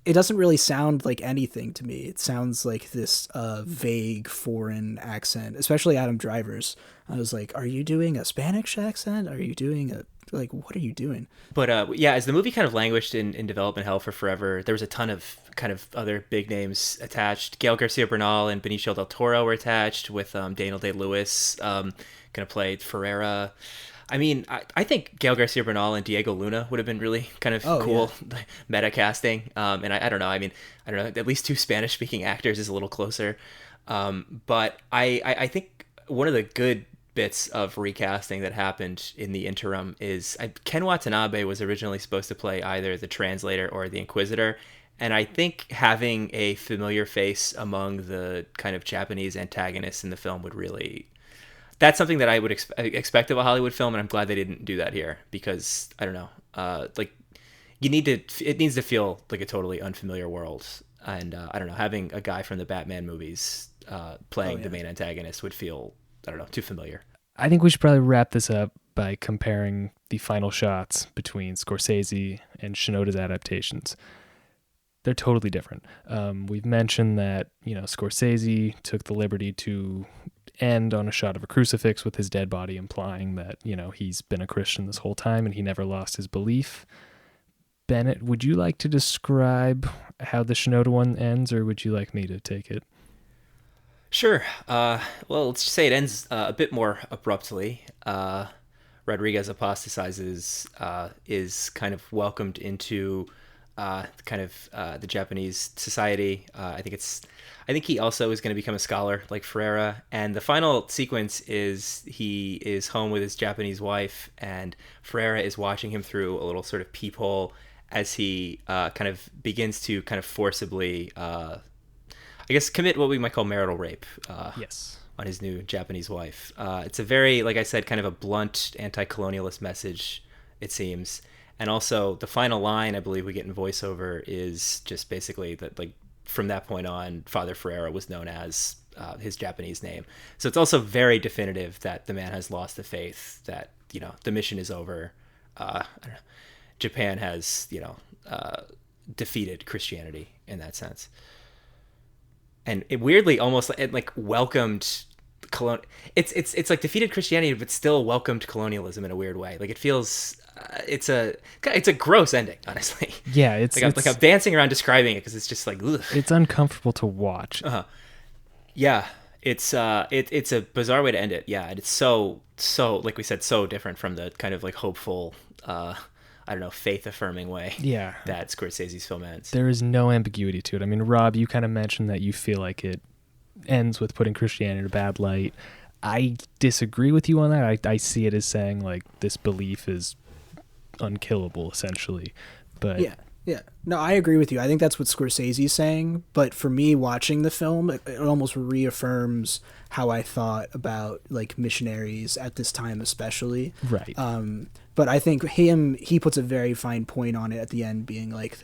It doesn't really sound like anything to me. It sounds like this vague foreign accent, especially Adam Driver's. I was like, are you doing a Spanish accent? Are you doing what are you doing? But as the movie kind of languished in development hell for forever, there was a ton of kind of other big names attached. Gael Garcia Bernal and Benicio del Toro were attached, with Daniel Day-Lewis going to play Ferreira. I mean, I think Gael Garcia Bernal and Diego Luna would have been really kind of cool meta casting. And I don't know. I mean, I don't know. At least two Spanish speaking actors is a little closer. But I think one of the good bits of recasting that happened in the interim is Ken Watanabe was originally supposed to play either the translator or the Inquisitor. And I think having a familiar face among the kind of Japanese antagonists in the film would really... That's something that I would expect of a Hollywood film, and I'm glad they didn't do that here, because I don't know, like it needs to feel like a totally unfamiliar world, and I don't know, having a guy from the Batman movies playing the main antagonist would feel, I don't know, too familiar. I think we should probably wrap this up by comparing the final shots between Scorsese and Shinoda's adaptations. They're totally different. We've mentioned that, Scorsese took the liberty to end on a shot of a crucifix with his dead body, implying that, he's been a Christian this whole time and he never lost his belief. Bennett, would you like to describe how the Shinoda one ends, or would you like me to take it? Sure. Well, let's just say it ends a bit more abruptly. Rodriguez apostatizes, is kind of welcomed into the Japanese society. I think he also is going to become a scholar like Ferreiro. And the final sequence is he is home with his Japanese wife, and Ferreiro is watching him through a little sort of peephole as he kind of begins to kind of forcibly, commit what we might call marital rape. Yes. On his new Japanese wife. It's a very, like I said, kind of a blunt anti-colonialist message, it seems. And also, the final line I believe we get in voiceover is just basically that, like, from that point on, Father Ferreiro was known as his Japanese name. So it's also very definitive that the man has lost the faith, that, the mission is over. I don't know, Japan has, defeated Christianity in that sense. And it weirdly almost like welcomed it's like defeated Christianity, but still welcomed colonialism in a weird way. Like it feels, it's a gross ending, honestly. Yeah, it's I'm dancing around describing it because it's just like, ugh. It's uncomfortable to watch. Yeah, it's a bizarre way to end it. Yeah, and it's so like we said, so different from the kind of like hopeful, I don't know, faith-affirming way that Scorsese's film ends. There is no ambiguity to it. I mean, Rob, you kind of mentioned that you feel like it ends with putting Christianity in a bad light. I disagree with you on that. I see it as saying, like, this belief is unkillable, essentially. But yeah. No, I agree with you. I think that's what Scorsese's saying. But for me, watching the film, it almost reaffirms how I thought about, like, missionaries at this time especially. Right. But I think he puts a very fine point on it at the end, being like,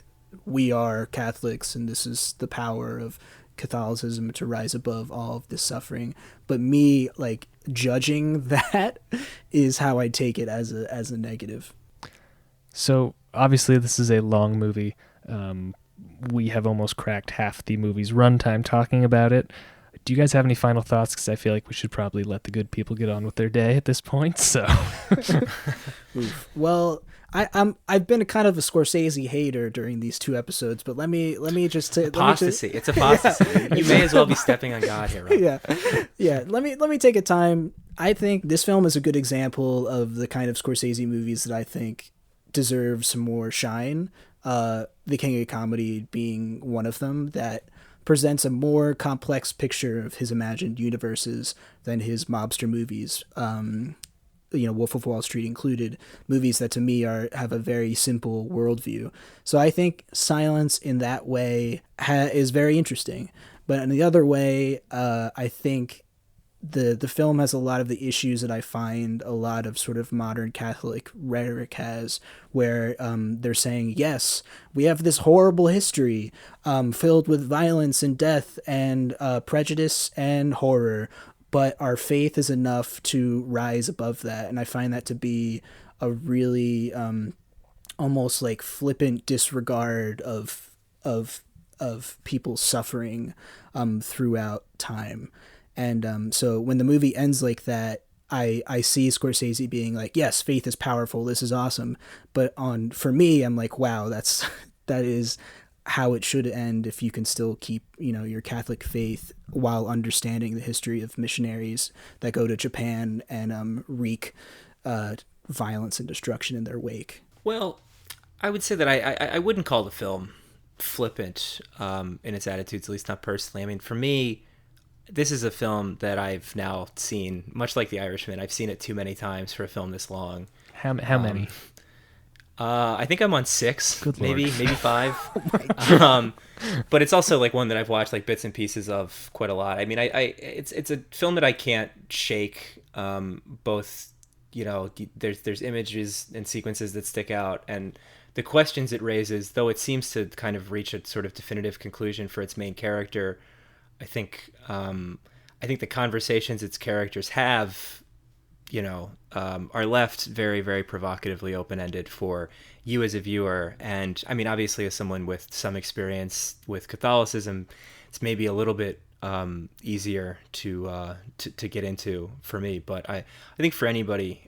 we are Catholics and this is the power of Catholicism to rise above all of this suffering. But me, like, judging that is how I take it as a negative. So obviously this is a long movie. We have almost cracked half the movie's runtime talking about it. Do you guys have any final thoughts? Because I feel like we should probably let the good people get on with their day at this point. So, Oof. Well, I've been a kind of a Scorsese hater during these 2 episodes, but let me just say apostasy. It's apostasy. Yeah. You may as well be stepping on God here. Rob. Yeah. Let me take a time. I think this film is a good example of the kind of Scorsese movies that I think deserve some more shine. The King of Comedy being one of them, that presents a more complex picture of his imagined universes than his mobster movies. Wolf of Wall Street included, movies that to me have a very simple worldview. So I think Silence in that way is very interesting. But in the other way, I think the film has a lot of the issues that I find a lot of sort of modern Catholic rhetoric has, where they're saying, yes, we have this horrible history filled with violence and death and prejudice and horror, but our faith is enough to rise above that. And I find that to be a really almost like flippant disregard of people's suffering throughout time. And so when the movie ends like that, I see Scorsese being like, yes, faith is powerful, this is awesome. But for me, I'm like, wow, that is how it should end, if you can still keep, your Catholic faith while understanding the history of missionaries that go to Japan and wreak violence and destruction in their wake. Well, I would say that I wouldn't call the film flippant in its attitudes, at least not personally. I mean, for me, this is a film that I've now seen, much like The Irishman. I've seen it too many times for a film this long. How many? I think I'm on 6, Good maybe Lord. 5. But it's also like one that I've watched like bits and pieces of quite a lot. I mean, it's a film that I can't shake. Both, there's images and sequences that stick out, and the questions it raises, though it seems to kind of reach a sort of definitive conclusion for its main character. I think the conversations its characters have, are left very, very provocatively open-ended for you as a viewer. And I mean, obviously, as someone with some experience with Catholicism, it's maybe a little bit easier to get into for me. But I think for anybody,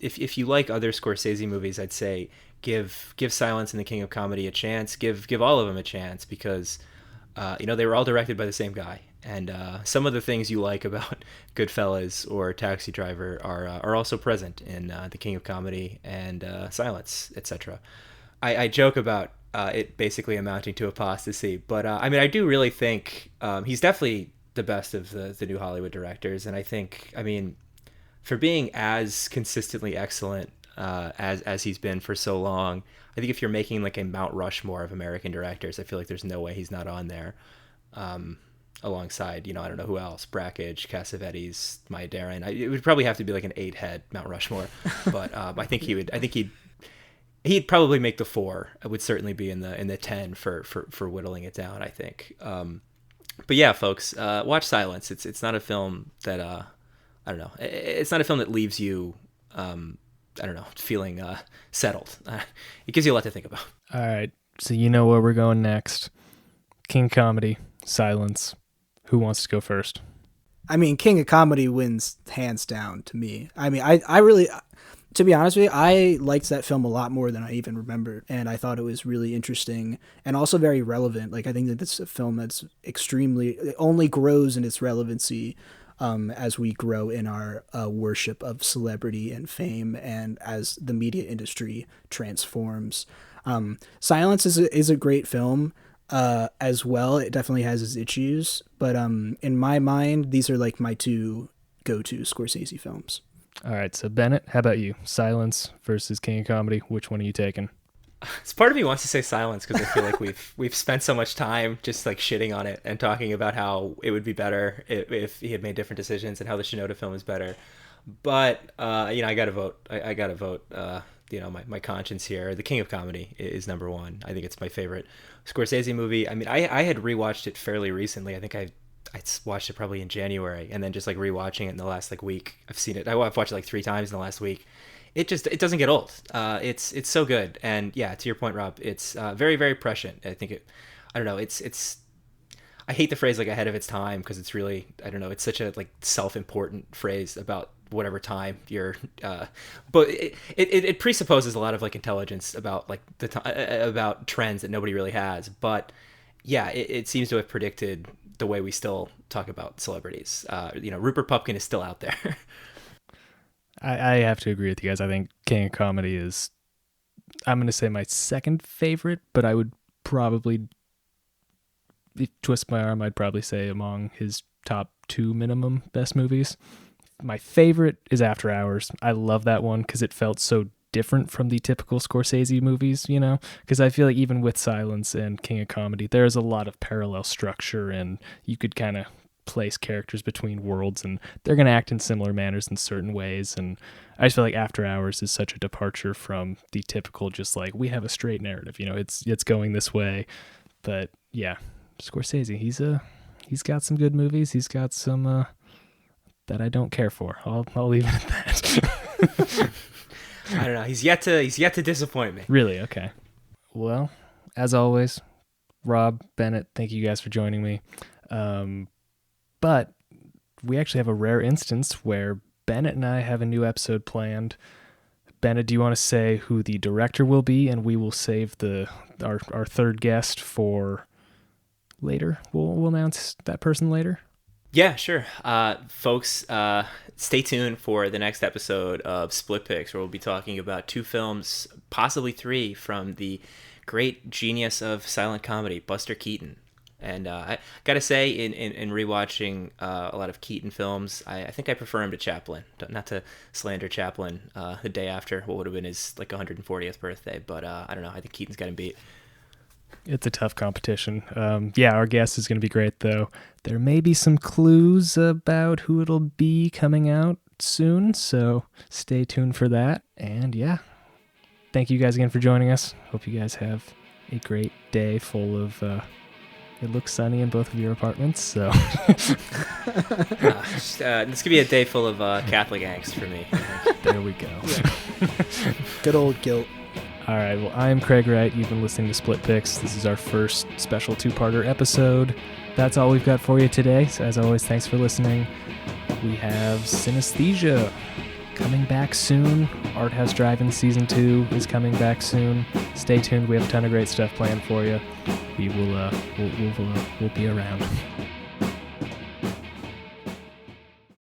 if you like other Scorsese movies, I'd say give Silence and the King of Comedy a chance. Give all of them a chance, because they were all directed by the same guy, and some of the things you like about Goodfellas or Taxi Driver are also present in The King of Comedy and Silence, etc. I joke about it basically amounting to apostasy, but I mean, I do really think he's definitely the best of the new Hollywood directors, and I think, I mean, for being as consistently excellent as he's been for so long, I think if you're making like a Mount Rushmore of American directors, I feel like there's no way he's not on there. Alongside, I don't know who else, Brakhage, Cassavetes, Maya Deren. It would probably have to be like an 8-head Mount Rushmore, but I think he'd probably make the 4. It would certainly be in the 10 for whittling it down, I think. But yeah, folks, watch Silence. It's not a film that I don't know. It's not a film that leaves you I don't know, feeling settled. It gives you a lot to think about. All right, so you know where we're going next. King Comedy, Silence. Who wants to go first? I mean, King of Comedy wins hands down to me. I mean, I really, to be honest with you, I liked that film a lot more than I even remembered, and I thought it was really interesting and also very relevant. Like, I think that it's a film that's it only grows in its relevancy as we grow in our worship of celebrity and fame, and as the media industry transforms. Silence is a great film as well. It definitely has its issues, but in my mind, these are like my 2 go-to Scorsese films. All right, so Bennett, how about you? Silence versus King of Comedy. Which one are you taking? It's part of me wants to say Silence, because I feel like we've spent so much time just like shitting on it and talking about how it would be better if he had made different decisions, and how the Shinoda film is better. But I gotta vote. I gotta vote. My conscience here. The King of Comedy is number 1. I think it's my favorite Scorsese movie. I mean, I had rewatched it fairly recently. I think I watched it probably in January, and then just like rewatching it in the last like week. I've seen it. I've watched it like 3 times in the last week. It doesn't get old. It's so good. And yeah, to your point, Rob, it's very, very prescient. I think I don't know. I hate the phrase like ahead of its time, because it's really, I don't know, it's such a like self-important phrase about whatever time you're but it presupposes a lot of like intelligence about like about trends that nobody really has. But yeah, it seems to have predicted the way we still talk about celebrities. Rupert Pupkin is still out there. I have to agree with you guys. I think King of Comedy is, I'm going to say, my second favorite, but I would probably, if twist my arm, I'd probably say among his top 2 minimum best movies. My favorite is After Hours. I love that one because it felt so different from the typical Scorsese movies, because I feel like even with Silence and King of Comedy, there's a lot of parallel structure, and you could kind of place characters between worlds, and they're going to act in similar manners in certain ways. And I just feel like After Hours is such a departure from the typical, just like, we have a straight narrative, it's going this way. But yeah, Scorsese, he's got some good movies. He's got some that I don't care for. I'll leave it at that. I don't know. He's yet to disappoint me. Really? Okay. Well, as always, Rob, Bennett, thank you guys for joining me. But we actually have a rare instance where Bennett and I have a new episode planned. Bennett, do you want to say who the director will be, and we will save our third guest for later? We'll announce that person later. Yeah, sure. Folks, stay tuned for the next episode of Split Picks, where we'll be talking about 2 films, possibly 3, from the great genius of silent comedy, Buster Keaton. And I gotta say, in rewatching a lot of Keaton films, I think I prefer him to Chaplin. Not to slander Chaplin the day after what would have been his like 140th birthday, but I don't know. I think Keaton's got him beat. It's a tough competition. Our guest is going to be great, though. There may be some clues about who it'll be coming out soon, so stay tuned for that. And yeah, thank you guys again for joining us. Hope you guys have a great day full of... it looks sunny in both of your apartments, so... This could be a day full of Catholic angst for me. There we go. Yeah. Good old guilt. All right, well, I'm Craig Wright. You've been listening to Split Picks. This is our first special 2-parter episode. That's all we've got for you today. So as always, thanks for listening. We have Synesthesia coming back soon. Art House Drive-In Season 2 is coming back soon. Stay tuned. We have a ton of great stuff planned for you. We'll be around.